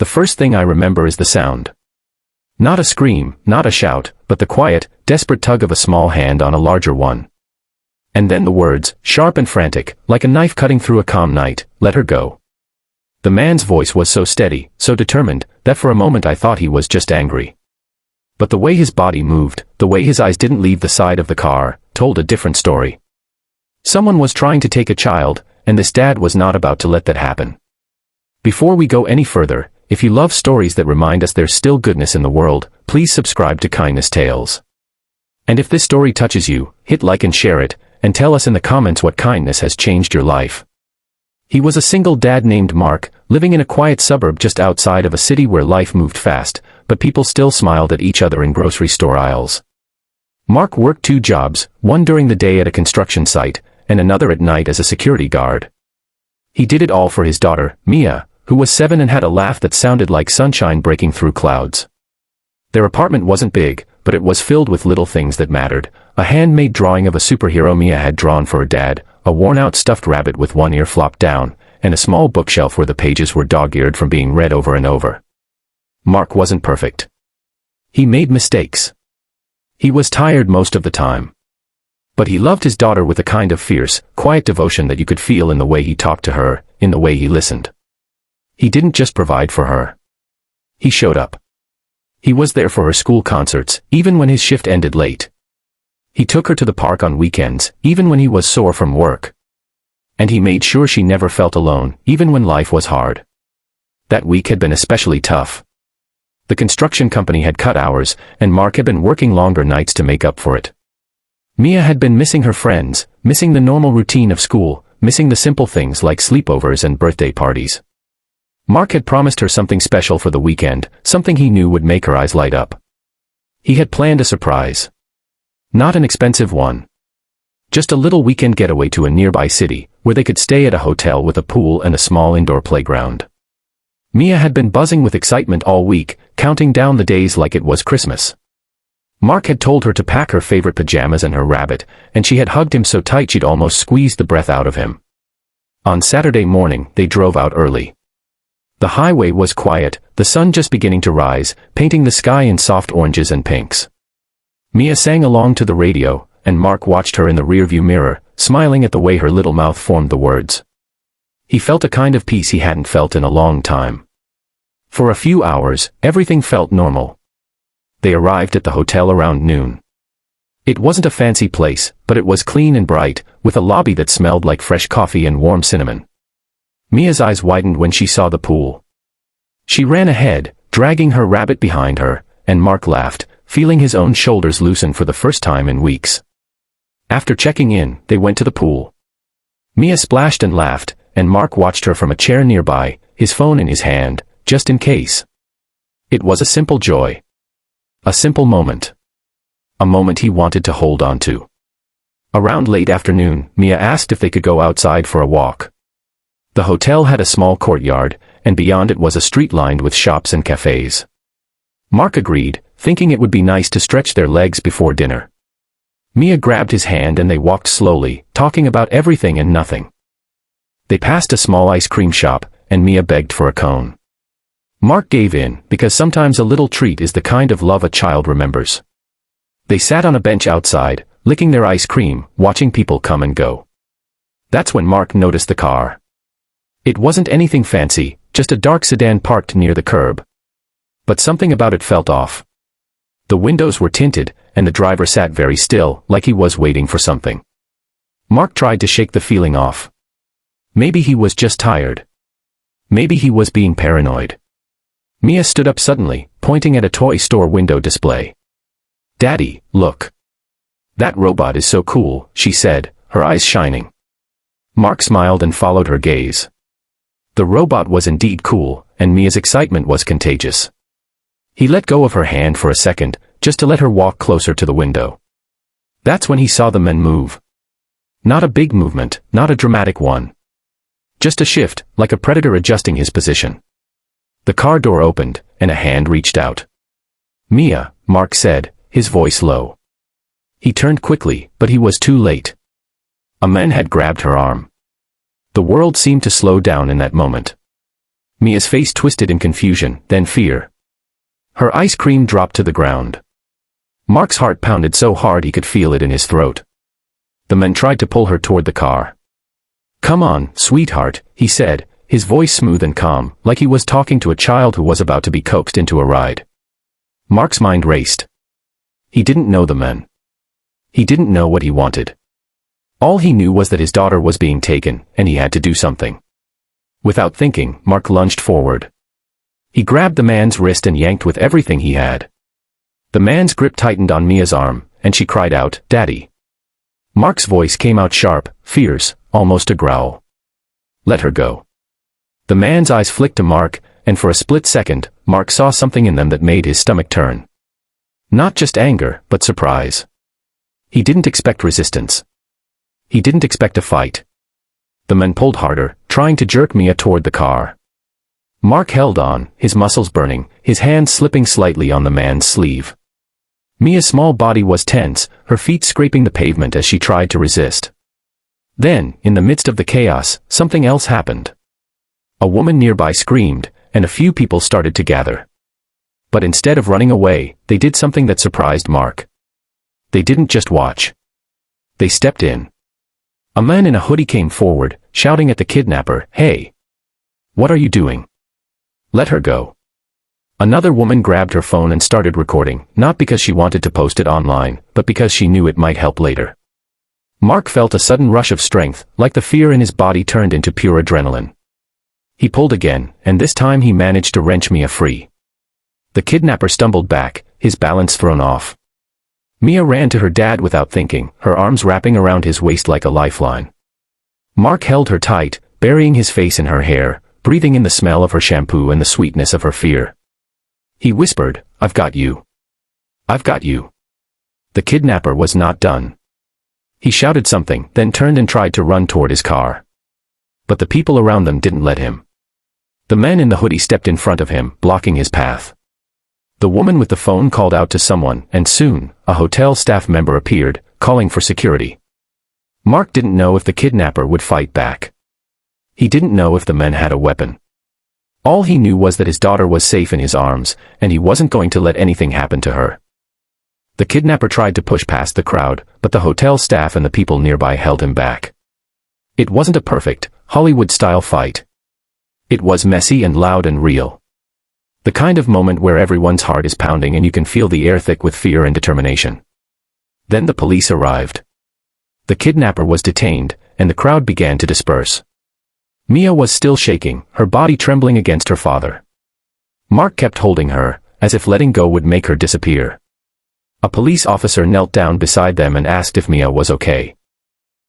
The first thing I remember is the sound. Not a scream, not a shout, but the quiet, desperate tug of a small hand on a larger one. And then the words, sharp and frantic, like a knife cutting through a calm night, "Let her go." The man's voice was so steady, so determined, that for a moment I thought he was just angry. But the way his body moved, the way his eyes didn't leave the side of the car, told a different story. Someone was trying to take a child, and this dad was not about to let that happen. Before we go any further, if you love stories that remind us there's still goodness in the world, please subscribe to Kindness Tales. And if this story touches you, hit like and share it, and tell us in the comments what kindness has changed your life. He was a single dad named Mark, living in a quiet suburb just outside of a city where life moved fast, but people still smiled at each other in grocery store aisles. Mark worked 2 jobs, one during the day at a construction site, and another at night as a security guard. He did it all for his daughter, Mia, who was 7 and had a laugh that sounded like sunshine breaking through clouds. Their apartment wasn't big, but it was filled with little things that mattered: a handmade drawing of a superhero Mia had drawn for her dad, a worn-out stuffed rabbit with one ear flopped down, and a small bookshelf where the pages were dog-eared from being read over and over. Mark wasn't perfect. He made mistakes. He was tired most of the time. But he loved his daughter with a kind of fierce, quiet devotion that you could feel in the way he talked to her, in the way he listened. He didn't just provide for her. He showed up. He was there for her school concerts, even when his shift ended late. He took her to the park on weekends, even when he was sore from work. And he made sure she never felt alone, even when life was hard. That week had been especially tough. The construction company had cut hours, and Mark had been working longer nights to make up for it. Mia had been missing her friends, missing the normal routine of school, missing the simple things like sleepovers and birthday parties. Mark had promised her something special for the weekend, something he knew would make her eyes light up. He had planned a surprise. Not an expensive one. Just a little weekend getaway to a nearby city, where they could stay at a hotel with a pool and a small indoor playground. Mia had been buzzing with excitement all week, counting down the days like it was Christmas. Mark had told her to pack her favorite pajamas and her rabbit, and she had hugged him so tight she'd almost squeezed the breath out of him. On Saturday morning, they drove out early. The highway was quiet, the sun just beginning to rise, painting the sky in soft oranges and pinks. Mia sang along to the radio, and Mark watched her in the rearview mirror, smiling at the way her little mouth formed the words. He felt a kind of peace he hadn't felt in a long time. For a few hours, everything felt normal. They arrived at the hotel around noon. It wasn't a fancy place, but it was clean and bright, with a lobby that smelled like fresh coffee and warm cinnamon. Mia's eyes widened when she saw the pool. She ran ahead, dragging her rabbit behind her, and Mark laughed, feeling his own shoulders loosen for the first time in weeks. After checking in, they went to the pool. Mia splashed and laughed, and Mark watched her from a chair nearby, his phone in his hand, just in case. It was a simple joy. A simple moment. A moment he wanted to hold on to. Around late afternoon, Mia asked if they could go outside for a walk. The hotel had a small courtyard, and beyond it was a street lined with shops and cafes. Mark agreed, thinking it would be nice to stretch their legs before dinner. Mia grabbed his hand and they walked slowly, talking about everything and nothing. They passed a small ice cream shop, and Mia begged for a cone. Mark gave in, because sometimes a little treat is the kind of love a child remembers. They sat on a bench outside, licking their ice cream, watching people come and go. That's when Mark noticed the car. It wasn't anything fancy, just a dark sedan parked near the curb. But something about it felt off. The windows were tinted, and the driver sat very still, like he was waiting for something. Mark tried to shake the feeling off. Maybe he was just tired. Maybe he was being paranoid. Mia stood up suddenly, pointing at a toy store window display. "Daddy, look. That robot is so cool," she said, her eyes shining. Mark smiled and followed her gaze. The robot was indeed cool, and Mia's excitement was contagious. He let go of her hand for a second, just to let her walk closer to the window. That's when he saw the men move. Not a big movement, not a dramatic one. Just a shift, like a predator adjusting his position. The car door opened, and a hand reached out. "Mia," Mark said, his voice low. He turned quickly, but he was too late. A man had grabbed her arm. The world seemed to slow down in that moment. Mia's face twisted in confusion, then fear. Her ice cream dropped to the ground. Mark's heart pounded so hard he could feel it in his throat. The men tried to pull her toward the car. "Come on, sweetheart," he said, his voice smooth and calm, like he was talking to a child who was about to be coaxed into a ride. Mark's mind raced. He didn't know the men. He didn't know what he wanted. All he knew was that his daughter was being taken, and he had to do something. Without thinking, Mark lunged forward. He grabbed the man's wrist and yanked with everything he had. The man's grip tightened on Mia's arm, and she cried out, "Daddy." Mark's voice came out sharp, fierce, almost a growl. "Let her go." The man's eyes flicked to Mark, and for a split second, Mark saw something in them that made his stomach turn. Not just anger, but surprise. He didn't expect resistance. He didn't expect a fight. The men pulled harder, trying to jerk Mia toward the car. Mark held on, his muscles burning, his hand slipping slightly on the man's sleeve. Mia's small body was tense, her feet scraping the pavement as she tried to resist. Then, in the midst of the chaos, something else happened. A woman nearby screamed, and a few people started to gather. But instead of running away, they did something that surprised Mark. They didn't just watch. They stepped in. A man in a hoodie came forward, shouting at the kidnapper, "Hey! What are you doing? Let her go." Another woman grabbed her phone and started recording, not because she wanted to post it online, but because she knew it might help later. Mark felt a sudden rush of strength, like the fear in his body turned into pure adrenaline. He pulled again, and this time he managed to wrench Mia free. The kidnapper stumbled back, his balance thrown off. Mia ran to her dad without thinking, her arms wrapping around his waist like a lifeline. Mark held her tight, burying his face in her hair, breathing in the smell of her shampoo and the sweetness of her fear. He whispered, "I've got you. I've got you." The kidnapper was not done. He shouted something, then turned and tried to run toward his car. But the people around them didn't let him. The man in the hoodie stepped in front of him, blocking his path. The woman with the phone called out to someone, and soon, a hotel staff member appeared, calling for security. Mark didn't know if the kidnapper would fight back. He didn't know if the men had a weapon. All he knew was that his daughter was safe in his arms, and he wasn't going to let anything happen to her. The kidnapper tried to push past the crowd, but the hotel staff and the people nearby held him back. It wasn't a perfect, Hollywood-style fight. It was messy and loud and real. The kind of moment where everyone's heart is pounding and you can feel the air thick with fear and determination. Then the police arrived. The kidnapper was detained, and the crowd began to disperse. Mia was still shaking, her body trembling against her father. Mark kept holding her, as if letting go would make her disappear. A police officer knelt down beside them and asked if Mia was okay.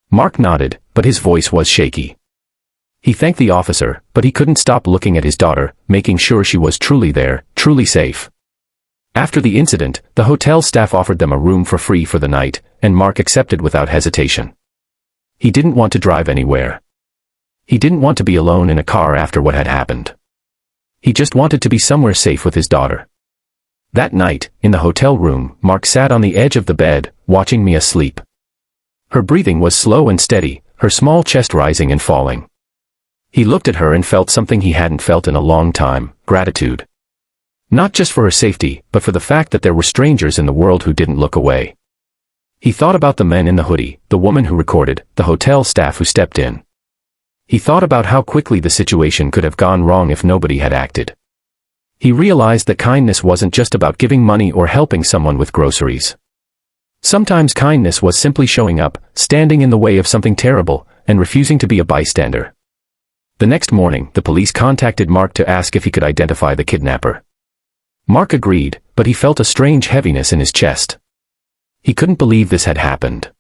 Mark nodded, but his voice was shaky. He thanked the officer, but he couldn't stop looking at his daughter, making sure she was truly there, truly safe. After the incident, the hotel staff offered them a room for free for the night, and Mark accepted without hesitation. He didn't want to drive anywhere. He didn't want to be alone in a car after what had happened. He just wanted to be somewhere safe with his daughter. That night, in the hotel room, Mark sat on the edge of the bed, watching Mia sleep. Her breathing was slow and steady, her small chest rising and falling. He looked at her and felt something he hadn't felt in a long time, gratitude. Not just for her safety, but for the fact that there were strangers in the world who didn't look away. He thought about the men in the hoodie, the woman who recorded, the hotel staff who stepped in. He thought about how quickly the situation could have gone wrong if nobody had acted. He realized that kindness wasn't just about giving money or helping someone with groceries. Sometimes kindness was simply showing up, standing in the way of something terrible, and refusing to be a bystander. The next morning, the police contacted Mark to ask if he could identify the kidnapper. Mark agreed, but he felt a strange heaviness in his chest. He couldn't believe this had happened.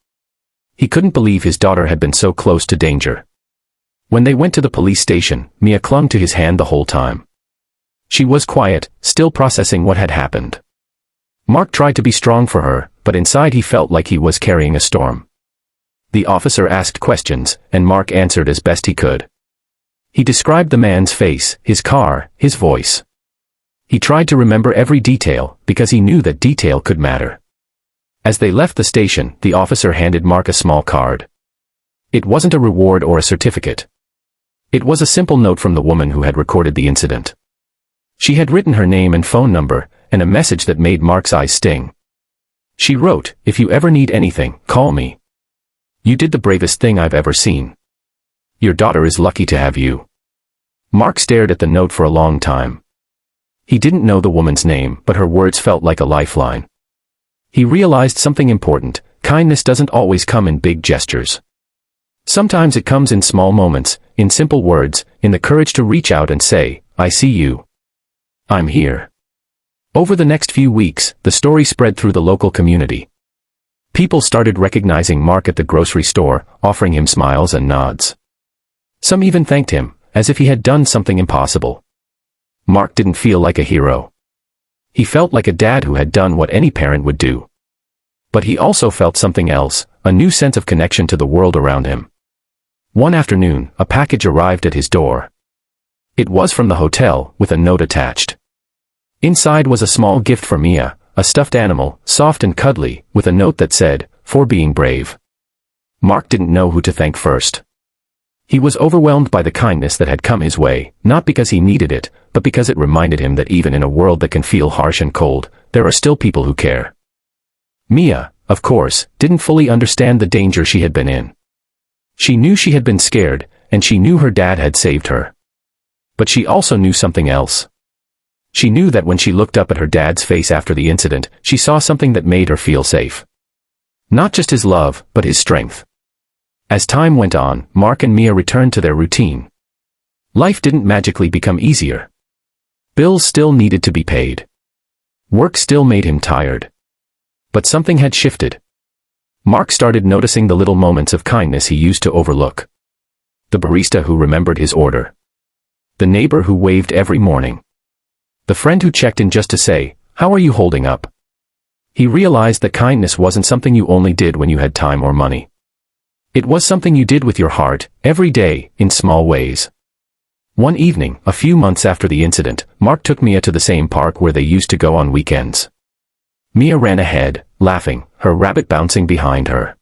He couldn't believe his daughter had been so close to danger. When they went to the police station, Mia clung to his hand the whole time. She was quiet, still processing what had happened. Mark tried to be strong for her, but inside he felt like he was carrying a storm. The officer asked questions, and Mark answered as best he could. He described the man's face, his car, his voice. He tried to remember every detail, because he knew that detail could matter. As they left the station, the officer handed Mark a small card. It wasn't a reward or a certificate. It was a simple note from the woman who had recorded the incident. She had written her name and phone number, and a message that made Mark's eyes sting. She wrote, "If you ever need anything, call me. You did the bravest thing I've ever seen. Your daughter is lucky to have you." Mark stared at the note for a long time. He didn't know the woman's name, but her words felt like a lifeline. He realized something important: kindness doesn't always come in big gestures. Sometimes it comes in small moments, in simple words, in the courage to reach out and say, "I see you. I'm here." Over the next few weeks, the story spread through the local community. People started recognizing Mark at the grocery store, offering him smiles and nods. Some even thanked him, as if he had done something impossible. Mark didn't feel like a hero. He felt like a dad who had done what any parent would do. But he also felt something else, a new sense of connection to the world around him. One afternoon, a package arrived at his door. It was from the hotel, with a note attached. Inside was a small gift for Mia, a stuffed animal, soft and cuddly, with a note that said, "For being brave." Mark didn't know who to thank first. He was overwhelmed by the kindness that had come his way, not because he needed it, but because it reminded him that even in a world that can feel harsh and cold, there are still people who care. Mia, of course, didn't fully understand the danger she had been in. She knew she had been scared, and she knew her dad had saved her. But she also knew something else. She knew that when she looked up at her dad's face after the incident, she saw something that made her feel safe. Not just his love, but his strength. As time went on, Mark and Mia returned to their routine. Life didn't magically become easier. Bills still needed to be paid. Work still made him tired. But something had shifted. Mark started noticing the little moments of kindness he used to overlook. The barista who remembered his order. The neighbor who waved every morning. The friend who checked in just to say, "How are you holding up?" He realized that kindness wasn't something you only did when you had time or money. It was something you did with your heart, every day, in small ways. One evening, a few months after the incident, Mark took Mia to the same park where they used to go on weekends. Mia ran ahead, laughing, her rabbit bouncing behind her.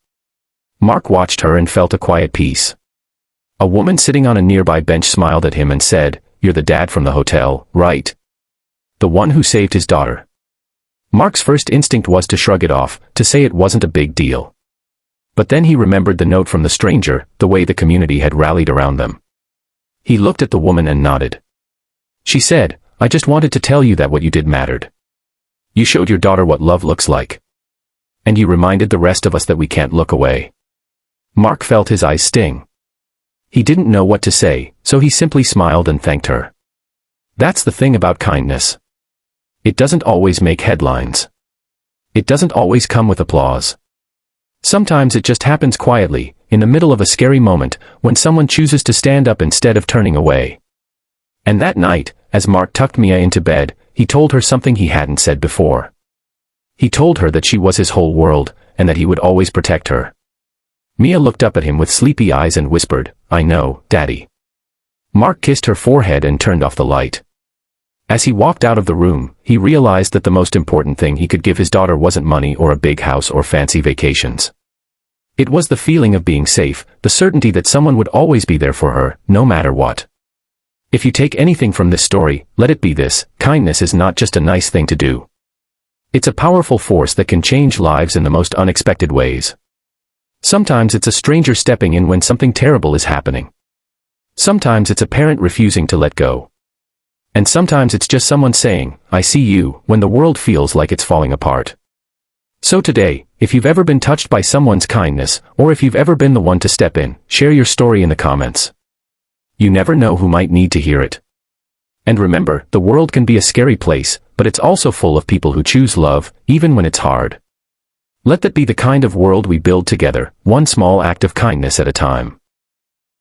Mark watched her and felt a quiet peace. A woman sitting on a nearby bench smiled at him and said, "You're the dad from the hotel, right? The one who saved his daughter." Mark's first instinct was to shrug it off, to say it wasn't a big deal. But then he remembered the note from the stranger, the way the community had rallied around them. He looked at the woman and nodded. She said, "I just wanted to tell you that what you did mattered. You showed your daughter what love looks like. And you reminded the rest of us that we can't look away." Mark felt his eyes sting. He didn't know what to say, so he simply smiled and thanked her. That's the thing about kindness. It doesn't always make headlines. It doesn't always come with applause. Sometimes it just happens quietly, in the middle of a scary moment, when someone chooses to stand up instead of turning away. And that night, as Mark tucked Mia into bed, he told her something he hadn't said before. He told her that she was his whole world, and that he would always protect her. Mia looked up at him with sleepy eyes and whispered, "I know, Daddy." Mark kissed her forehead and turned off the light. As he walked out of the room, he realized that the most important thing he could give his daughter wasn't money or a big house or fancy vacations. It was the feeling of being safe, the certainty that someone would always be there for her, no matter what. If you take anything from this story, let it be this: kindness is not just a nice thing to do. It's a powerful force that can change lives in the most unexpected ways. Sometimes it's a stranger stepping in when something terrible is happening. Sometimes it's a parent refusing to let go. And sometimes it's just someone saying, "I see you," when the world feels like it's falling apart. So today, if you've ever been touched by someone's kindness, or if you've ever been the one to step in, share your story in the comments. You never know who might need to hear it. And remember, the world can be a scary place, but it's also full of people who choose love, even when it's hard. Let that be the kind of world we build together, one small act of kindness at a time.